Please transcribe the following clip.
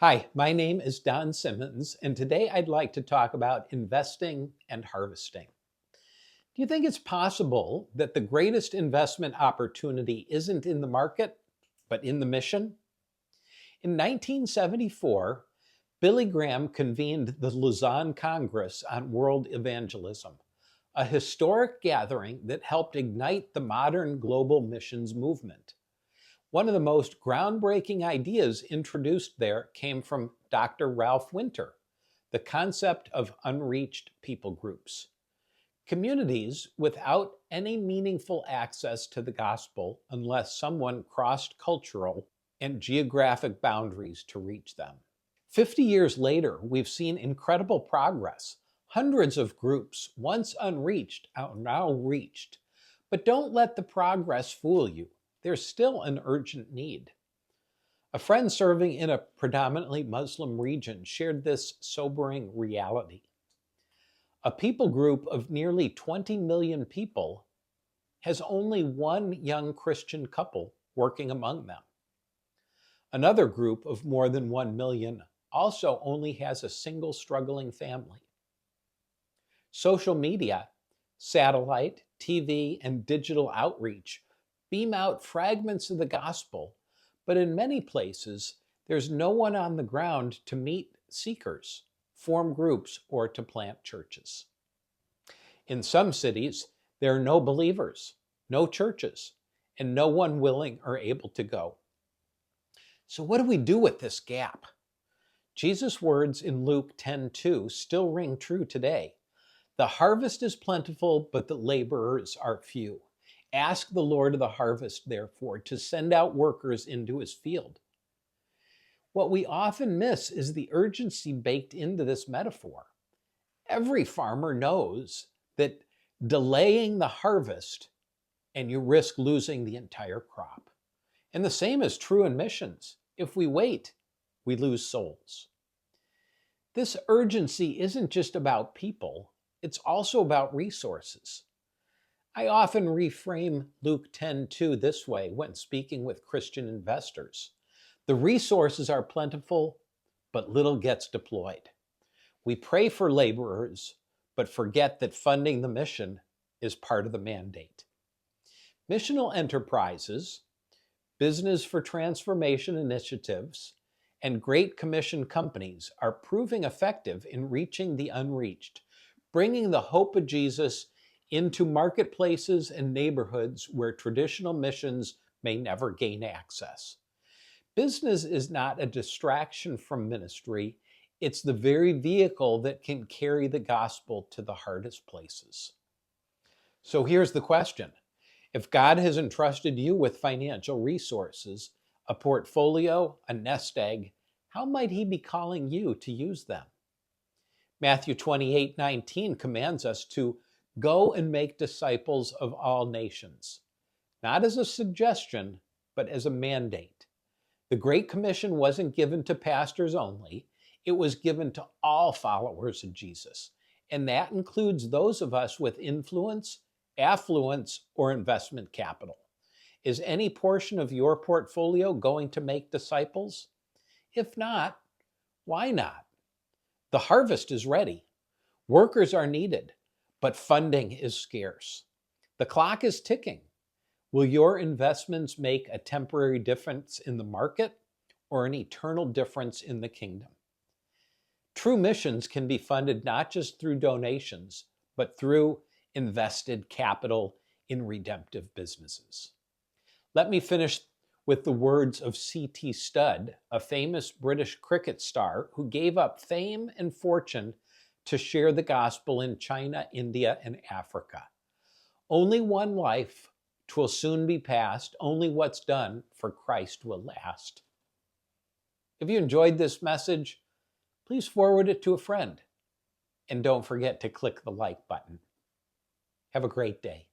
Hi, my name is Don Simmons, and today I'd like to talk about investing and harvesting. Do you think it's possible that the greatest investment opportunity isn't in the market, but in the mission? In 1974, Billy Graham convened the Lausanne Congress on World Evangelism, a historic gathering that helped ignite the modern global missions movement. One of the most groundbreaking ideas introduced there came from Dr. Ralph Winter, the concept of unreached people groups. Communities without any meaningful access to the gospel unless someone crossed cultural and geographic boundaries to reach them. 50 years later, we've seen incredible progress. Hundreds of groups, once unreached, are now reached. But don't let the progress fool you. There's still an urgent need. A friend serving in a predominantly Muslim region shared this sobering reality. A people group of nearly 20 million people has only one young Christian couple working among them. Another group of more than 1 million also only has a single struggling family. Social media, satellite, TV, and digital outreach beam out fragments of the gospel, but in many places, there's no one on the ground to meet seekers, form groups, or to plant churches. In some cities, there are no believers, no churches, and no one willing or able to go. So what do we do with this gap? Jesus' words in Luke 10:2 still ring true today. The harvest is plentiful, but the laborers are few. Ask the Lord of the harvest, therefore, to send out workers into his field. What we often miss is the urgency baked into this metaphor. Every farmer knows that delaying the harvest and you risk losing the entire crop. And the same is true in missions. If we wait, we lose souls. This urgency isn't just about people, it's also about resources. I often reframe Luke 10:2 this way when speaking with Christian investors. The resources are plentiful, but little gets deployed. We pray for laborers, but forget that funding the mission is part of the mandate. Missional enterprises, business for transformation initiatives, and Great Commission companies are proving effective in reaching the unreached, bringing the hope of Jesus into marketplaces and neighborhoods where traditional missions may never gain access. Business is not a distraction from ministry, it's the very vehicle that can carry the gospel to the hardest places. So here's the question. If God has entrusted you with financial resources, a portfolio, a nest egg, how might he be calling you to use them? Matthew 28:19 commands us to go and make disciples of all nations, not as a suggestion, but as a mandate. The Great Commission wasn't given to pastors only, it was given to all followers of Jesus, and that includes those of us with influence, affluence, or investment capital. Is any portion of your portfolio going to make disciples? If not, why not? The harvest is ready. Workers are needed, but funding is scarce. The clock is ticking. Will your investments make a temporary difference in the market or an eternal difference in the kingdom? True missions can be funded not just through donations, but through invested capital in redemptive businesses. Let me finish with the words of C.T. Studd, a famous British cricket star who gave up fame and fortune to share the gospel in China, India, and Africa. Only one life, 'twill soon be past, only what's done for Christ will last. If you enjoyed this message, please forward it to a friend. And don't forget to click the like button. Have a great day.